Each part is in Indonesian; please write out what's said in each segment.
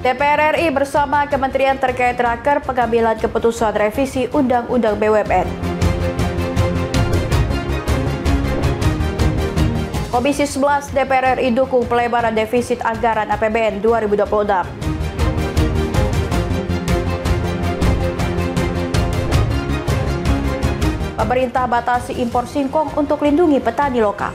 DPR RI bersama kementerian terkait raker pengambilan keputusan revisi Undang-Undang BUMN. Komisi 11 DPR RI dukung pelebaran defisit anggaran APBN 2026. Pemerintah batasi impor singkong untuk lindungi petani lokal.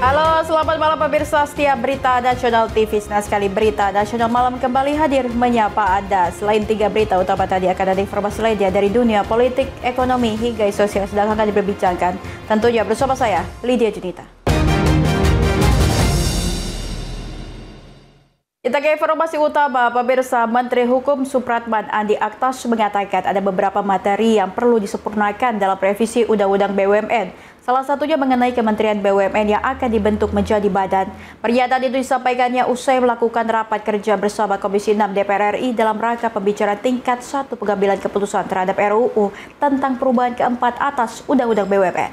Halo, selamat malam pemirsa setia Berita Nasional TV. Senang sekali Berita Nasional Malam kembali hadir menyapa Anda. Selain 3 berita utama tadi, akan ada informasi lainnya dari dunia politik, ekonomi, hingga sosial sedang akan diperbincangkan. Tentunya bersama saya, Lydia Junita. Kita ke informasi utama, pemirsa. Menteri Hukum Supratman Andi Aktas mengatakan ada beberapa materi yang perlu disempurnakan dalam revisi Undang-Undang BUMN. Salah satunya mengenai Kementerian BUMN yang akan dibentuk menjadi badan. Pernyataan itu disampaikannya usai melakukan rapat kerja bersama Komisi 6 DPR RI dalam rangka pembicaraan tingkat 1 pengambilan keputusan terhadap RUU tentang perubahan keempat atas Undang-Undang BUMN.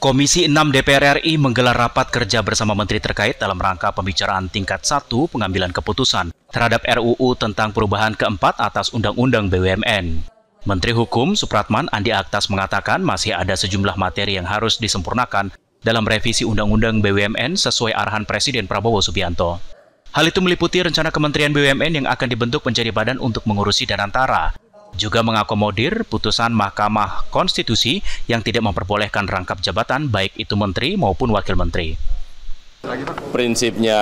Komisi 6 DPR RI menggelar rapat kerja bersama menteri terkait dalam rangka pembicaraan tingkat 1 pengambilan keputusan terhadap RUU tentang perubahan keempat atas Undang-Undang BUMN. Menteri Hukum Supratman Andi Aktas mengatakan masih ada sejumlah materi yang harus disempurnakan dalam revisi Undang-Undang BUMN sesuai arahan Presiden Prabowo Subianto. Hal itu meliputi rencana Kementerian BUMN yang akan dibentuk menjadi badan untuk mengurusi Danantara, juga mengakomodir putusan Mahkamah Konstitusi yang tidak memperbolehkan rangkap jabatan baik itu menteri maupun wakil menteri. Prinsipnya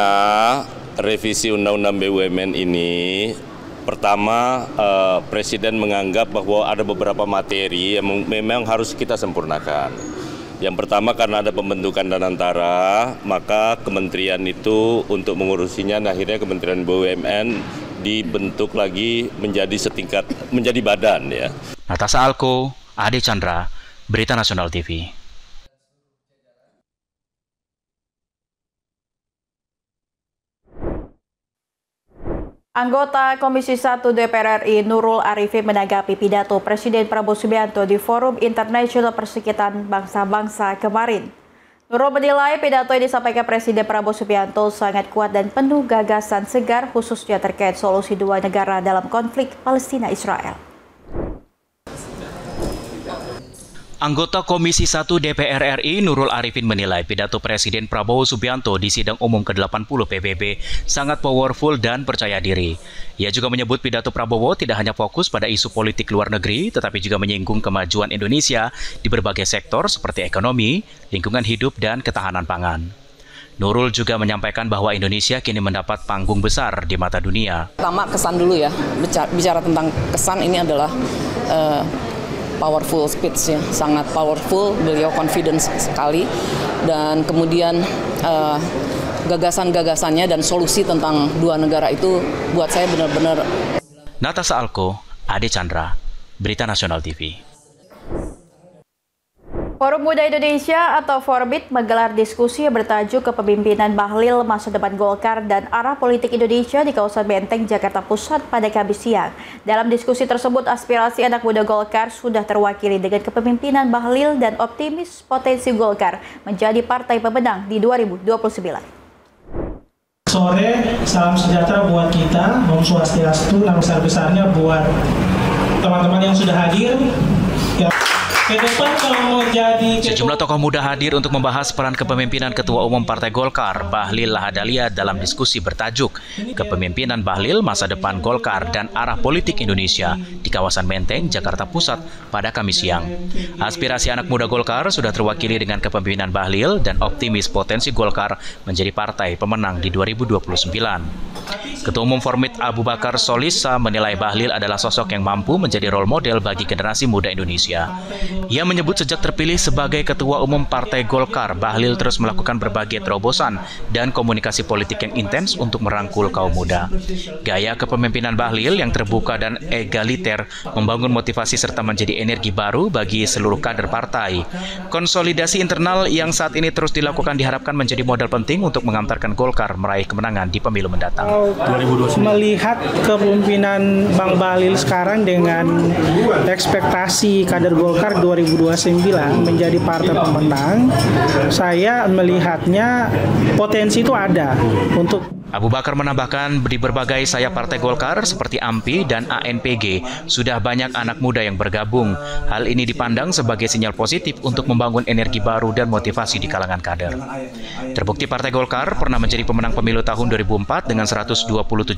revisi Undang-Undang BUMN ini, pertama Presiden menganggap bahwa ada beberapa materi yang memang harus kita sempurnakan. Yang pertama, karena ada pembentukan Danantara, maka kementerian itu untuk mengurusinya, akhirnya Kementerian BUMN dibentuk lagi menjadi badan ya. Natasha Alko, Ade Chandra, Berita Nasional TV. Anggota Komisi 1 DPR RI Nurul Arifin menanggapi pidato Presiden Prabowo Subianto di Forum Internasional Perserikatan Bangsa-Bangsa kemarin. Nurul menilai pidato yang disampaikan Presiden Prabowo Subianto sangat kuat dan penuh gagasan segar khususnya terkait solusi dua negara dalam konflik Palestina-Israel. Anggota Komisi 1 DPR RI Nurul Arifin menilai pidato Presiden Prabowo Subianto di sidang umum ke-80 PBB sangat powerful dan percaya diri. Ia juga menyebut pidato Prabowo tidak hanya fokus pada isu politik luar negeri, tetapi juga menyinggung kemajuan Indonesia di berbagai sektor seperti ekonomi, lingkungan hidup, dan ketahanan pangan. Nurul juga menyampaikan bahwa Indonesia kini mendapat panggung besar di mata dunia. Pertama kesan dulu ya, bicara tentang kesan ini adalah powerful speech ya, sangat powerful, beliau confidence sekali, dan kemudian gagasan-gagasannya dan solusi tentang dua negara itu buat saya benar-benar. Natasha Alko, Ade Chandra, Berita Nasional TV. Forum Muda Indonesia atau Forbit menggelar diskusi yang bertajuk Kepemimpinan Bahlil Masa Depan Golkar dan Arah Politik Indonesia di kawasan Menteng, Jakarta Pusat pada Kamis siang. Dalam diskusi tersebut, aspirasi anak muda Golkar sudah terwakili dengan kepemimpinan Bahlil dan optimis potensi Golkar menjadi partai pemenang di 2029. Sore, salam sejahtera buat kita, Om Swastiastu, nama besar-besarnya buat teman-teman yang sudah hadir. Sejumlah tokoh muda hadir untuk membahas peran kepemimpinan Ketua Umum Partai Golkar, Bahlil Lahadalia, dalam diskusi bertajuk Kepemimpinan Bahlil Masa Depan Golkar dan Arah Politik Indonesia di kawasan Menteng, Jakarta Pusat pada Kamis siang. Aspirasi anak muda Golkar sudah terwakili dengan kepemimpinan Bahlil dan optimis potensi Golkar menjadi partai pemenang di 2029. Ketua Umum Forbit Abu Bakar Solisa menilai Bahlil adalah sosok yang mampu menjadi role model bagi generasi muda Indonesia. Ia menyebut sejak terpilih sebagai Ketua Umum Partai Golkar, Bahlil terus melakukan berbagai terobosan dan komunikasi politik yang intens untuk merangkul kaum muda. Gaya kepemimpinan Bahlil yang terbuka dan egaliter membangun motivasi serta menjadi energi baru bagi seluruh kader partai. Konsolidasi internal yang saat ini terus dilakukan diharapkan menjadi modal penting untuk mengantarkan Golkar meraih kemenangan di pemilu mendatang. melihat kepemimpinan Bang Bahlil sekarang dengan ekspektasi kader Golkar 2029 menjadi partai pemenang, saya melihatnya potensi itu ada untuk. Abu Bakar menambahkan di berbagai sayap Partai Golkar seperti AMPI dan ANPG sudah banyak anak muda yang bergabung. Hal ini dipandang sebagai sinyal positif untuk membangun energi baru dan motivasi di kalangan kader. Terbukti Partai Golkar pernah menjadi pemenang pemilu tahun 2004 dengan 127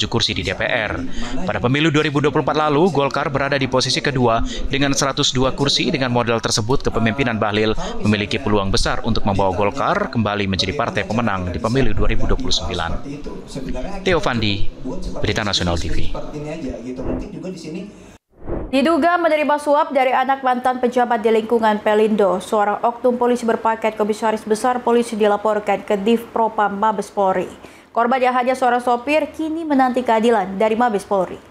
kursi di DPR. Pada pemilu 2024 lalu, Golkar berada di posisi kedua dengan 102 kursi. Dengan modal tersebut, kepemimpinan Bahlil memiliki peluang besar untuk membawa Golkar kembali menjadi partai pemenang di pemilu 2029. Theo Fandi, Berita Nasional TV. Diduga menerima suap dari anak mantan pejabat di lingkungan Pelindo, seorang oknum polisi berpangkat Komisaris Besar Polisi dilaporkan ke Div Propam Mabes Polri. Korban yang hanya seorang sopir kini menanti keadilan dari Mabes Polri.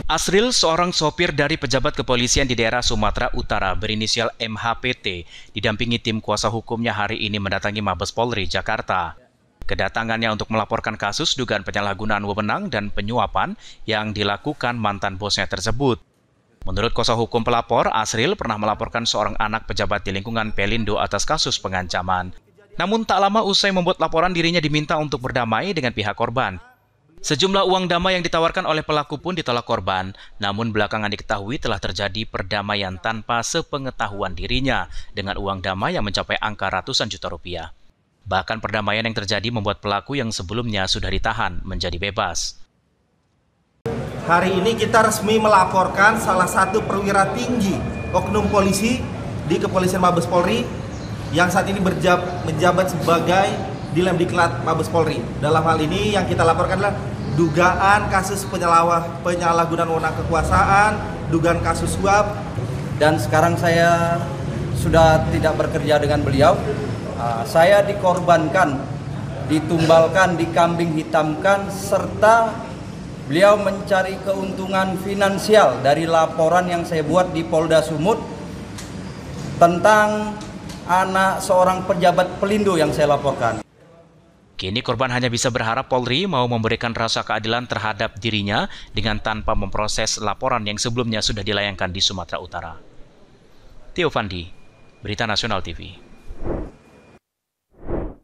Asril, seorang sopir dari pejabat kepolisian di daerah Sumatera Utara berinisial MHPT, didampingi tim kuasa hukumnya hari ini mendatangi Mabes Polri, Jakarta. Kedatangannya untuk melaporkan kasus dugaan penyalahgunaan wewenang dan penyuapan yang dilakukan mantan bosnya tersebut. Menurut kuasa hukum pelapor, Asril pernah melaporkan seorang anak pejabat di lingkungan Pelindo atas kasus pengancaman. Namun tak lama usai membuat laporan, dirinya diminta untuk berdamai dengan pihak korban. Sejumlah uang damai yang ditawarkan oleh pelaku pun ditolak korban, namun belakangan diketahui telah terjadi perdamaian tanpa sepengetahuan dirinya dengan uang damai yang mencapai angka ratusan juta rupiah. Bahkan perdamaian yang terjadi membuat pelaku yang sebelumnya sudah ditahan menjadi bebas. Hari ini kita resmi melaporkan salah satu perwira tinggi oknum polisi di Kepolisian Mabes Polri yang saat ini menjabat sebagai Dilemdiklat Mabes Polri. Dalam hal ini yang kita laporkan adalah dugaan kasus penyalahgunaan wewenang kekuasaan, dugaan kasus suap. Dan sekarang saya sudah tidak bekerja dengan beliau. Saya dikorbankan, ditumbalkan, dikambing hitamkan, serta beliau mencari keuntungan finansial dari laporan yang saya buat di Polda Sumut tentang anak seorang pejabat Pelindo yang saya laporkan. Kini korban hanya bisa berharap Polri mau memberikan rasa keadilan terhadap dirinya dengan tanpa memproses laporan yang sebelumnya sudah dilayangkan di Sumatera Utara. Theo Fandi, Berita Nasional TV.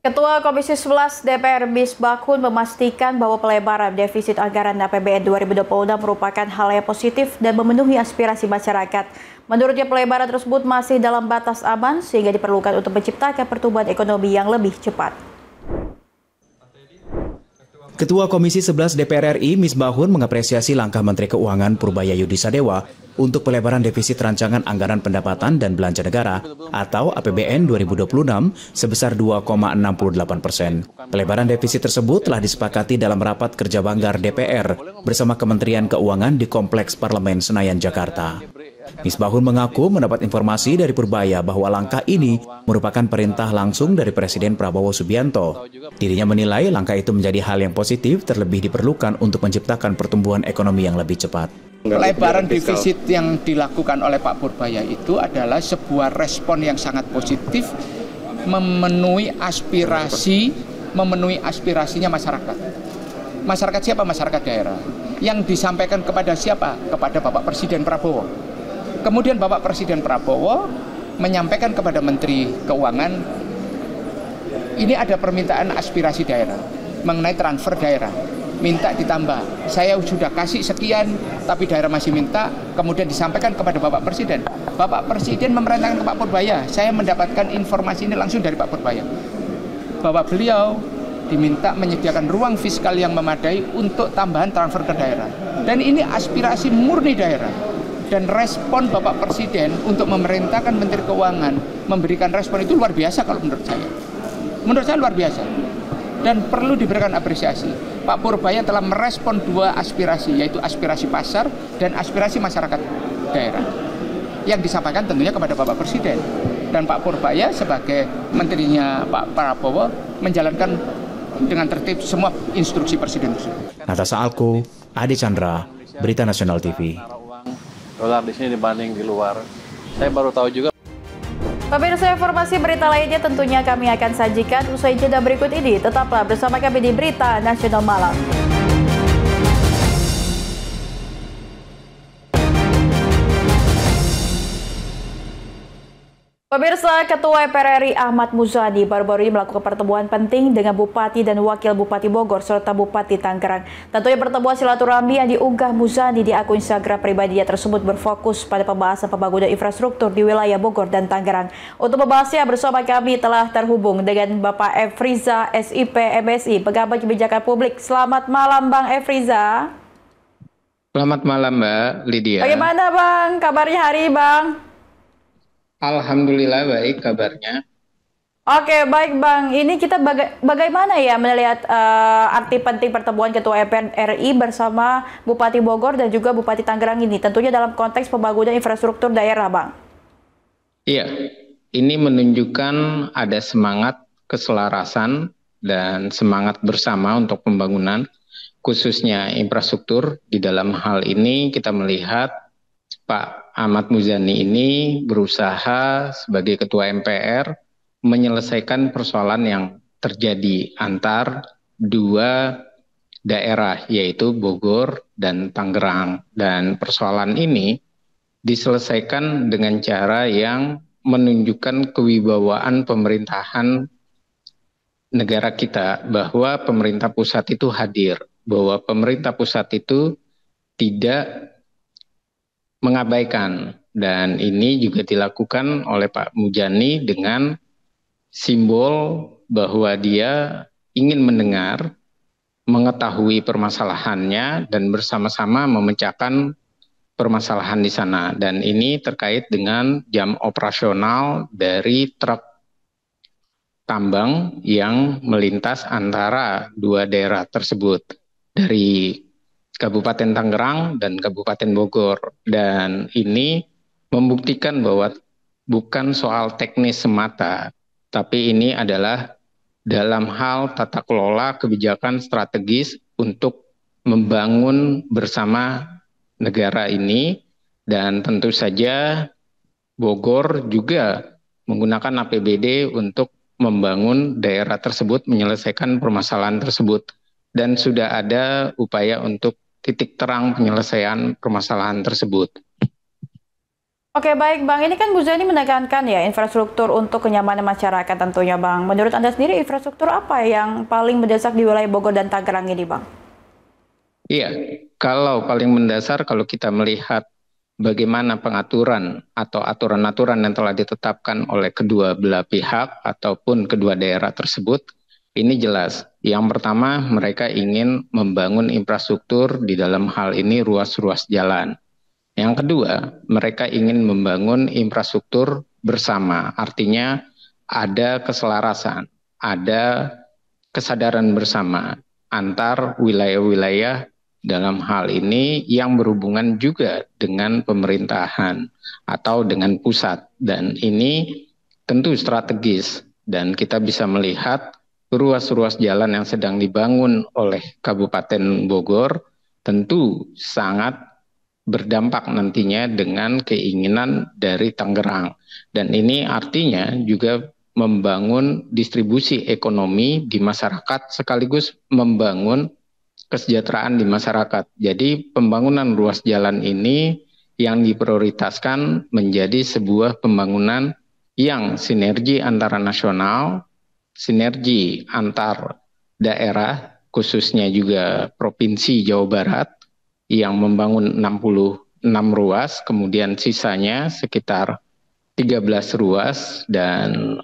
Ketua Komisi 11 DPR Misbahun memastikan bahwa pelebaran defisit anggaran APBN 2026 merupakan hal yang positif dan memenuhi aspirasi masyarakat. Menurutnya pelebaran tersebut masih dalam batas aman sehingga diperlukan untuk menciptakan pertumbuhan ekonomi yang lebih cepat. Ketua Komisi 11 DPR RI Misbahun mengapresiasi langkah Menteri Keuangan Purbaya Yudisadewa untuk pelebaran defisit rancangan anggaran pendapatan dan belanja negara atau APBN 2026 sebesar 2,68%. Pelebaran defisit tersebut telah disepakati dalam rapat kerja banggar DPR bersama Kementerian Keuangan di Kompleks Parlemen Senayan, Jakarta. Misbahun mengaku mendapat informasi dari Purbaya bahwa langkah ini merupakan perintah langsung dari Presiden Prabowo Subianto. Dirinya menilai langkah itu menjadi hal yang positif, terlebih diperlukan untuk menciptakan pertumbuhan ekonomi yang lebih cepat. Pelebaran defisit yang dilakukan oleh Pak Purbaya itu adalah sebuah respon yang sangat positif, memenuhi aspirasinya masyarakat. Masyarakat siapa? Masyarakat daerah. Yang disampaikan kepada siapa? Kepada Bapak Presiden Prabowo. Kemudian Bapak Presiden Prabowo menyampaikan kepada Menteri Keuangan, ini ada permintaan aspirasi daerah mengenai transfer daerah, minta ditambah. Saya sudah kasih sekian, tapi daerah masih minta. Kemudian disampaikan kepada Bapak Presiden. Bapak Presiden memerintahkan ke Pak Purbaya. Saya mendapatkan informasi ini langsung dari Pak Purbaya, bahwa beliau diminta menyediakan ruang fiskal yang memadai untuk tambahan transfer ke daerah. Dan ini aspirasi murni daerah. Dan respon Bapak Presiden untuk memerintahkan Menteri Keuangan memberikan respon itu luar biasa kalau menurut saya. Menurut saya luar biasa. Dan perlu diberikan apresiasi. Pak Purbaya telah merespon dua aspirasi, yaitu aspirasi pasar dan aspirasi masyarakat daerah. Yang disampaikan tentunya kepada Bapak Presiden. Dan Pak Purbaya sebagai menterinya Pak Prabowo menjalankan dengan tertib semua instruksi Presiden. Natasha Alko, Adi Chandra, Berita Nasional TV. Dolar di sini dibanding di luar. Saya baru tahu juga. Pemirsa, informasi berita lainnya tentunya kami akan sajikan usai jeda berikut ini. Tetaplah bersama kami di Berita Nasional Malam. Pemirsa, Ketua MPR RI Ahmad Muzani baru-baru ini melakukan pertemuan penting dengan Bupati dan Wakil Bupati Bogor serta Bupati Tangerang. Tentunya pertemuan silaturahmi yang diunggah Muzani di akun Instagram pribadinya tersebut berfokus pada pembahasan pembangunan infrastruktur di wilayah Bogor dan Tangerang. Untuk membahasnya bersama kami telah terhubung dengan Bapak Efriza SIP MSI, Pengamat Kebijakan Publik. Selamat malam Bang Efriza. Selamat malam Mbak Lydia. Bagaimana Bang kabarnya hari ini Bang? Alhamdulillah baik kabarnya. Oke, baik Bang. Ini kita bagaimana ya melihat arti penting pertemuan Ketua MPR RI bersama Bupati Bogor dan juga Bupati Tangerang ini, tentunya dalam konteks pembangunan infrastruktur daerah, Bang. Iya, ini menunjukkan ada semangat keselarasan dan semangat bersama untuk pembangunan, khususnya infrastruktur. Di dalam hal ini kita melihat Pak Ahmad Muzani ini berusaha sebagai Ketua MPR menyelesaikan persoalan yang terjadi antar dua daerah, yaitu Bogor dan Tangerang. Dan persoalan ini diselesaikan dengan cara yang menunjukkan kewibawaan pemerintahan negara kita, bahwa pemerintah pusat itu hadir, bahwa pemerintah pusat itu tidak mengabaikan. Dan ini juga dilakukan oleh Pak Muzani dengan simbol bahwa dia ingin mendengar, mengetahui permasalahannya, dan bersama-sama memecahkan permasalahan di sana. Dan ini terkait dengan jam operasional dari truk tambang yang melintas antara dua daerah tersebut, dari Kabupaten Tangerang dan Kabupaten Bogor. Dan ini membuktikan bahwa bukan soal teknis semata, tapi ini adalah dalam hal tata kelola kebijakan strategis untuk membangun bersama negara ini. Dan tentu saja Bogor juga menggunakan APBD untuk membangun daerah tersebut, menyelesaikan permasalahan tersebut. Dan sudah ada upaya untuk titik terang penyelesaian permasalahan tersebut. Oke, baik Bang. Ini kan Muzani menekankan ya infrastruktur untuk kenyamanan masyarakat tentunya Bang. Menurut Anda sendiri infrastruktur apa yang paling mendesak di wilayah Bogor dan Tangerang ini Bang? Iya, kalau paling mendasar kalau kita melihat bagaimana pengaturan atau aturan-aturan yang telah ditetapkan oleh kedua belah pihak ataupun kedua daerah tersebut, ini jelas. Yang pertama, mereka ingin membangun infrastruktur, di dalam hal ini ruas-ruas jalan. Yang kedua, mereka ingin membangun infrastruktur bersama. Artinya ada keselarasan, ada kesadaran bersama antar wilayah-wilayah dalam hal ini yang berhubungan juga dengan pemerintahan atau dengan pusat. Dan ini tentu strategis, dan kita bisa melihat ruas-ruas jalan yang sedang dibangun oleh Kabupaten Bogor tentu sangat berdampak nantinya dengan keinginan dari Tangerang. Dan ini artinya juga membangun distribusi ekonomi di masyarakat sekaligus membangun kesejahteraan di masyarakat. Jadi pembangunan ruas jalan ini yang diprioritaskan menjadi sebuah pembangunan yang sinergi antara nasional, sinergi antar daerah, khususnya juga Provinsi Jawa Barat yang membangun 66 ruas, kemudian sisanya sekitar 13 ruas, dan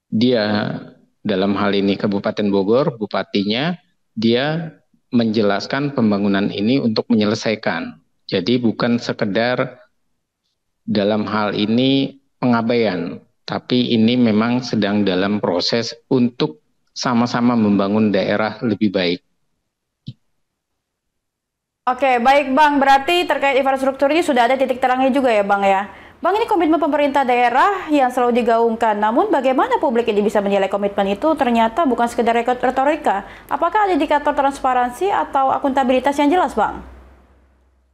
dia dalam hal ini Kabupaten Bogor, bupatinya, dia menjelaskan pembangunan ini untuk menyelesaikan. Jadi bukan sekedar dalam hal ini pengabaian, tapi ini memang sedang dalam proses untuk sama-sama membangun daerah lebih baik. Oke, baik Bang. Berarti terkait infrastruktur ini sudah ada titik terangnya juga ya Bang ya? Bang, ini komitmen pemerintah daerah yang selalu digaungkan. Namun bagaimana publik ini bisa menilai komitmen itu ternyata bukan sekedar retorika? Apakah ada indikator transparansi atau akuntabilitas yang jelas Bang?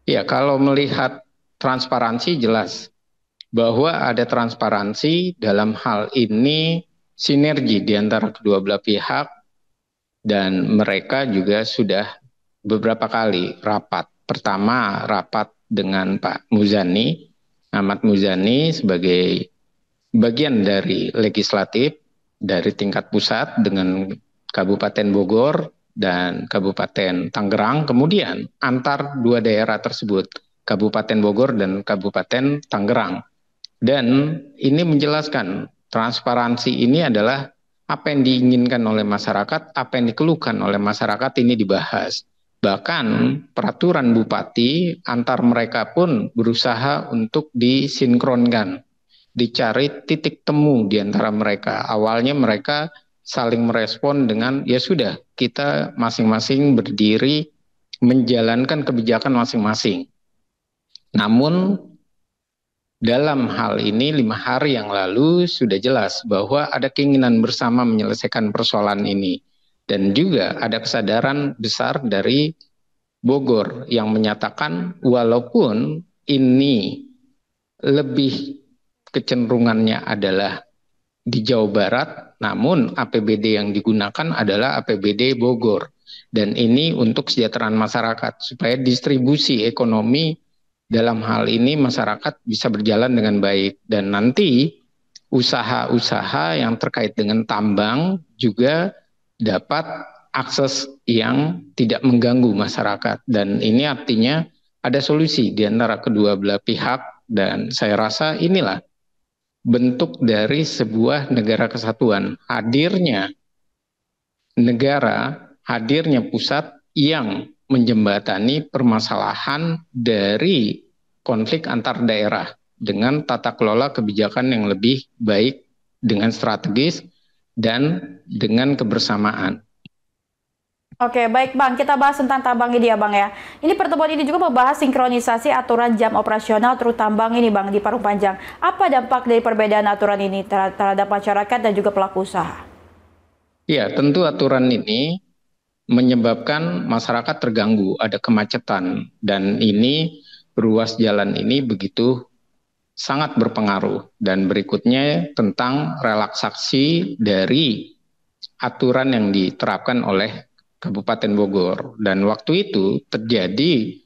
Ya, kalau melihat transparansi jelas. bahwa ada transparansi dalam hal ini, sinergi di antara kedua belah pihak, dan mereka juga sudah beberapa kali rapat. Pertama, rapat dengan Pak Muzani, Ahmad Muzani sebagai bagian dari legislatif dari tingkat pusat dengan Kabupaten Bogor dan Kabupaten Tangerang, kemudian antar dua daerah tersebut, Kabupaten Bogor dan Kabupaten Tangerang. Dan ini menjelaskan transparansi ini adalah apa yang diinginkan oleh masyarakat, apa yang dikeluhkan oleh masyarakat ini dibahas. Bahkan peraturan bupati antar mereka pun berusaha untuk disinkronkan, dicari titik temu di antara mereka. Awalnya mereka saling merespon dengan ya sudah, kita masing-masing berdiri menjalankan kebijakan masing-masing. Namun dalam hal ini 5 hari yang lalu sudah jelas bahwa ada keinginan bersama menyelesaikan persoalan ini. Dan juga ada kesadaran besar dari Bogor yang menyatakan walaupun ini lebih kecenderungannya adalah di Jawa Barat, namun APBD yang digunakan adalah APBD Bogor. Dan ini untuk kesejahteraan masyarakat, supaya distribusi ekonomi dalam hal ini masyarakat bisa berjalan dengan baik. Dan nanti usaha-usaha yang terkait dengan tambang juga dapat akses yang tidak mengganggu masyarakat. Dan ini artinya ada solusi di antara kedua belah pihak, dan saya rasa inilah bentuk dari sebuah negara kesatuan. Hadirnya negara, hadirnya pusat yang menjembatani permasalahan dari konflik antar daerah dengan tata kelola kebijakan yang lebih baik, dengan strategis, dan dengan kebersamaan. Oke, baik Bang, kita bahas tentang tambang ini ya Bang ya. Ini pertemuan ini juga membahas sinkronisasi aturan jam operasional truk tambang ini Bang di Parung Panjang. Apa dampak dari perbedaan aturan ini terhadap masyarakat dan juga pelaku usaha? Ya, tentu aturan ini menyebabkan masyarakat terganggu, ada kemacetan, dan ini ruas jalan ini begitu sangat berpengaruh. Dan berikutnya tentang relaksasi dari aturan yang diterapkan oleh Kabupaten Bogor. Dan waktu itu terjadi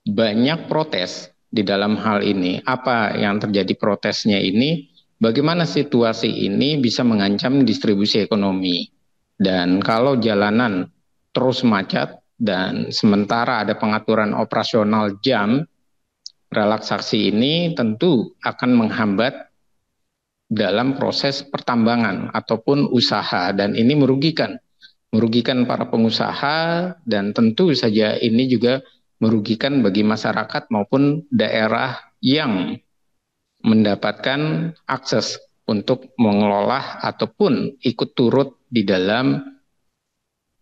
banyak protes di dalam hal ini. Apa yang terjadi protesnya ini? Bagaimana situasi ini bisa mengancam distribusi ekonomi. Dan kalau jalanan terus macet dan sementara ada pengaturan operasional jam, relaksasi ini tentu akan menghambat dalam proses pertambangan ataupun usaha, dan ini merugikan para pengusaha, dan tentu saja ini juga merugikan bagi masyarakat maupun daerah yang mendapatkan akses untuk mengelola ataupun ikut turut di dalam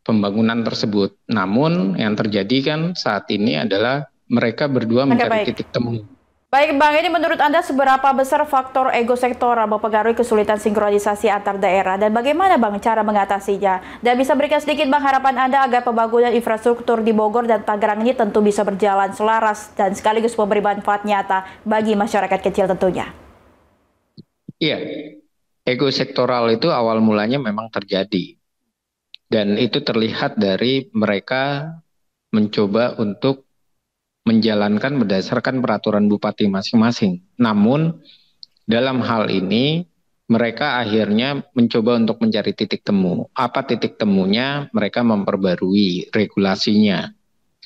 pembangunan tersebut. Namun yang terjadi kan saat ini adalah mereka berdua mencari titik temu. Baik Bang, ini menurut Anda seberapa besar faktor ego sektoral mempengaruhi kesulitan sinkronisasi antar daerah, dan bagaimana Bang cara mengatasinya? Dan bisa berikan sedikit Bang harapan Anda agar pembangunan infrastruktur di Bogor dan Tangerang ini tentu bisa berjalan selaras dan sekaligus memberi manfaat nyata bagi masyarakat kecil tentunya. Iya, ego sektoral itu awal mulanya memang terjadi. Dan itu terlihat dari mereka mencoba untuk menjalankan berdasarkan peraturan bupati masing-masing. Namun dalam hal ini mereka akhirnya mencoba untuk mencari titik temu. Apa titik temunya? Mereka memperbarui regulasinya.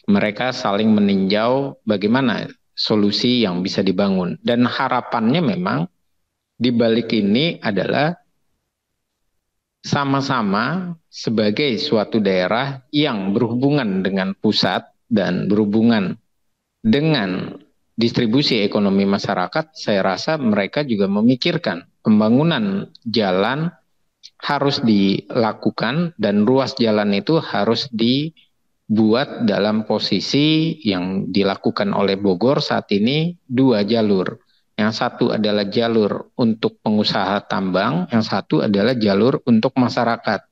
Mereka saling meninjau bagaimana solusi yang bisa dibangun. Dan harapannya memang di balik ini adalah sama-sama sebagai suatu daerah yang berhubungan dengan pusat dan berhubungan dengan distribusi ekonomi masyarakat, saya rasa mereka juga memikirkan pembangunan jalan harus dilakukan, dan ruas jalan itu harus dibuat dalam posisi yang dilakukan oleh Bogor saat ini 2 jalur. Yang satu adalah jalur untuk pengusaha tambang, yang satu adalah jalur untuk masyarakat.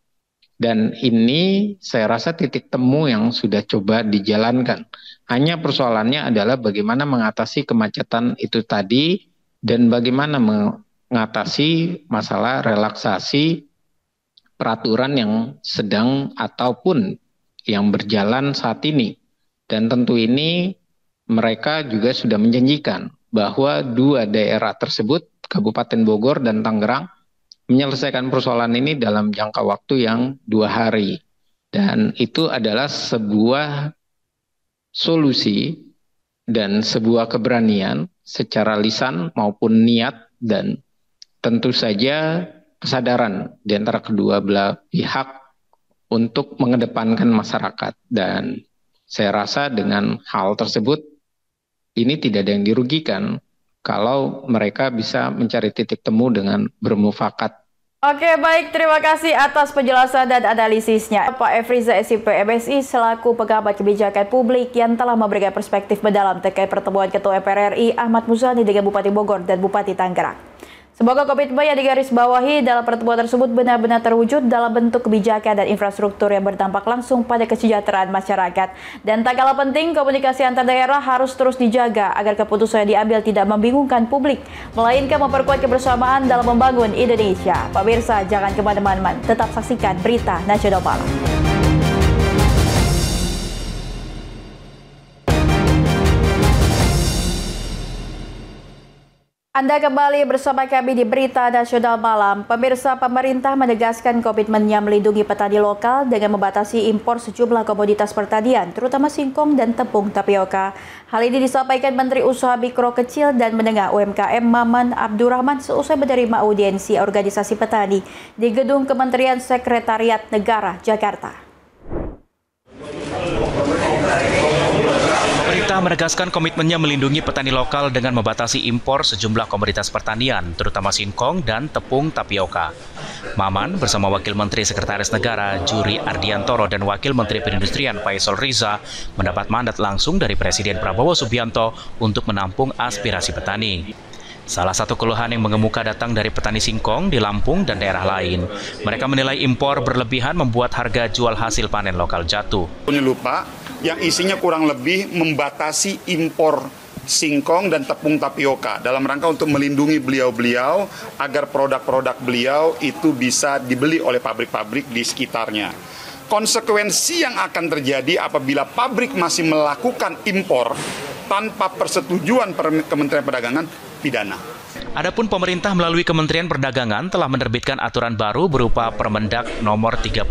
Dan ini saya rasa titik temu yang sudah coba dijalankan. Hanya persoalannya adalah bagaimana mengatasi kemacetan itu tadi, dan bagaimana mengatasi masalah relaksasi peraturan yang sedang ataupun yang berjalan saat ini. Dan tentu ini mereka juga sudah menjanjikan bahwa dua daerah tersebut, Kabupaten Bogor dan Tangerang, menyelesaikan persoalan ini dalam jangka waktu yang 2 hari. Dan itu adalah sebuah solusi dan sebuah keberanian secara lisan maupun niat, dan tentu saja kesadaran di antara kedua belah pihak untuk mengedepankan masyarakat. Dan saya rasa dengan hal tersebut ini tidak ada yang dirugikan kalau mereka bisa mencari titik temu dengan bermufakat. Oke, baik, terima kasih atas penjelasan dan analisisnya Pak Efriza SIP MSI selaku pengamat kebijakan publik yang telah memberikan perspektif mendalam terkait pertemuan Ketua MPR RI Ahmad Muzani dengan Bupati Bogor dan Bupati Tangerang. Semoga komitmen yang digarisbawahi dalam pertemuan tersebut benar-benar terwujud dalam bentuk kebijakan dan infrastruktur yang berdampak langsung pada kesejahteraan masyarakat. Dan tak kalah penting, komunikasi antar daerah harus terus dijaga agar keputusan yang diambil tidak membingungkan publik, melainkan memperkuat kebersamaan dalam membangun Indonesia. Pemirsa, jangan kemana-mana, tetap saksikan Berita Nasional Malam. Anda kembali bersama kami di Berita Nasional Malam. Pemirsa, pemerintah menegaskan komitmennya melindungi petani lokal dengan membatasi impor sejumlah komoditas pertanian, terutama singkong dan tepung tapioka. Hal ini disampaikan Menteri Usaha Mikro Kecil dan Menengah UMKM Maman Abdurrahman seusai menerima audiensi organisasi petani di Gedung Kementerian Sekretariat Negara, Jakarta. Pemerintah menegaskan komitmennya melindungi petani lokal dengan membatasi impor sejumlah komoditas pertanian, terutama singkong dan tepung tapioka. Maman bersama Wakil Menteri Sekretaris Negara Juri Ardiantoro dan Wakil Menteri Perindustrian Faisal Riza mendapat mandat langsung dari Presiden Prabowo Subianto untuk menampung aspirasi petani. Salah satu keluhan yang mengemuka datang dari petani singkong di Lampung dan daerah lain. Mereka menilai impor berlebihan membuat harga jual hasil panen lokal jatuh. Lupa yang isinya kurang lebih membatasi impor singkong dan tepung tapioka dalam rangka untuk melindungi beliau-beliau agar produk-produk beliau itu bisa dibeli oleh pabrik-pabrik di sekitarnya. Konsekuensi yang akan terjadi apabila pabrik masih melakukan impor tanpa persetujuan Kementerian Perdagangan, pidana. Adapun pemerintah melalui Kementerian Perdagangan telah menerbitkan aturan baru berupa Permendak nomor 31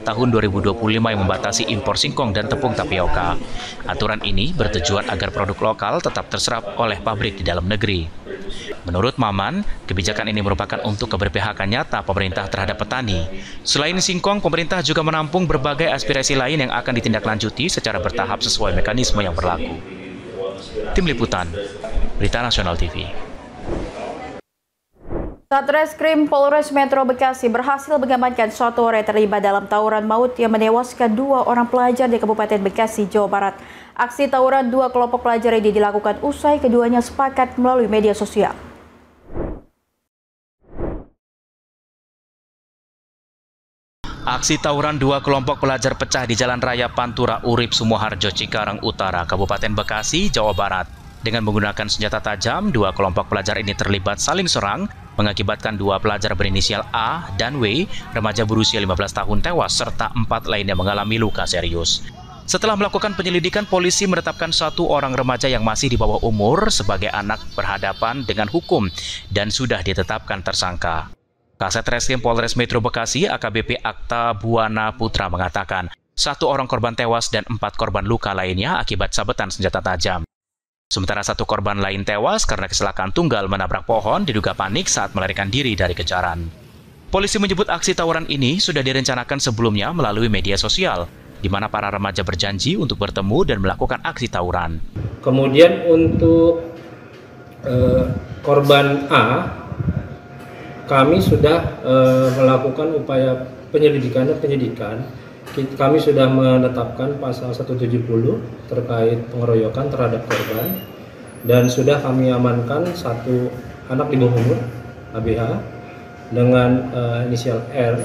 tahun 2025 yang membatasi impor singkong dan tepung tapioka. Aturan ini bertujuan agar produk lokal tetap terserap oleh pabrik di dalam negeri. Menurut Maman, kebijakan ini merupakan untuk keberpihakan nyata pemerintah terhadap petani. Selain singkong, pemerintah juga menampung berbagai aspirasi lain yang akan ditindaklanjuti secara bertahap sesuai mekanisme yang berlaku. Tim Liputan, Berita Nasional TV. Satreskrim Polres Metro Bekasi berhasil mengamankan satu orang terlibat dalam tawuran maut yang menewaskan 2 orang pelajar di Kabupaten Bekasi, Jawa Barat. Aksi tawuran 2 kelompok pelajar ini dilakukan usai keduanya sepakat melalui media sosial. Aksi tawuran 2 kelompok pelajar pecah di Jalan Raya Pantura Urip Sumoharjo, Cikarang Utara, Kabupaten Bekasi, Jawa Barat. Dengan menggunakan senjata tajam, 2 kelompok pelajar ini terlibat saling serang, mengakibatkan 2 pelajar berinisial A dan W, remaja berusia 15 tahun tewas, serta 4 lainnya mengalami luka serius. Setelah melakukan penyelidikan, polisi menetapkan 1 orang remaja yang masih di bawah umur sebagai anak berhadapan dengan hukum dan sudah ditetapkan tersangka. Kasat Reskrim Polres Metro Bekasi AKBP Akta Buana Putra mengatakan 1 orang korban tewas dan 4 korban luka lainnya akibat sabetan senjata tajam. Sementara 1 korban lain tewas karena kecelakaan tunggal menabrak pohon diduga panik saat melarikan diri dari kejaran. Polisi menyebut aksi tawuran ini sudah direncanakan sebelumnya melalui media sosial, di mana para remaja berjanji untuk bertemu dan melakukan aksi tawuran. Kemudian untuk korban A, kami sudah melakukan upaya penyidikan. Kami sudah menetapkan pasal 170 terkait pengeroyokan terhadap korban dan sudah kami amankan 1 anak di bawah umur ABH dengan inisial R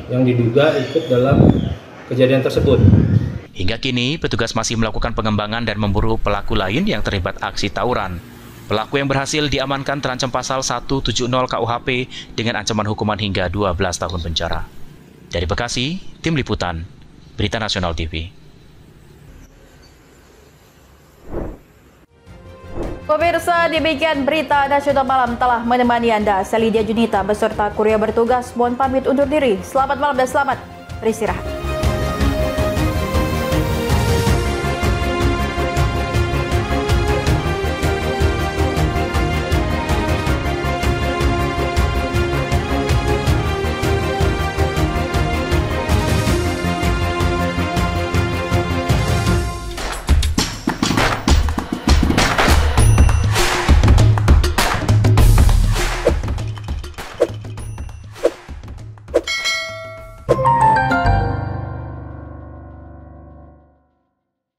yang diduga ikut dalam kejadian tersebut. Hingga kini, petugas masih melakukan pengembangan dan memburu pelaku lain yang terlibat aksi tawuran. Pelaku yang berhasil diamankan terancam pasal 170 KUHP dengan ancaman hukuman hingga 12 tahun penjara. Dari Bekasi, Tim Liputan, Berita Nasional TV. Pemirsa, demikian Berita Nasional Malam telah menemani Anda. Saya Lydia Junita beserta kurir bertugas mohon pamit undur diri. Selamat malam dan selamat beristirahat.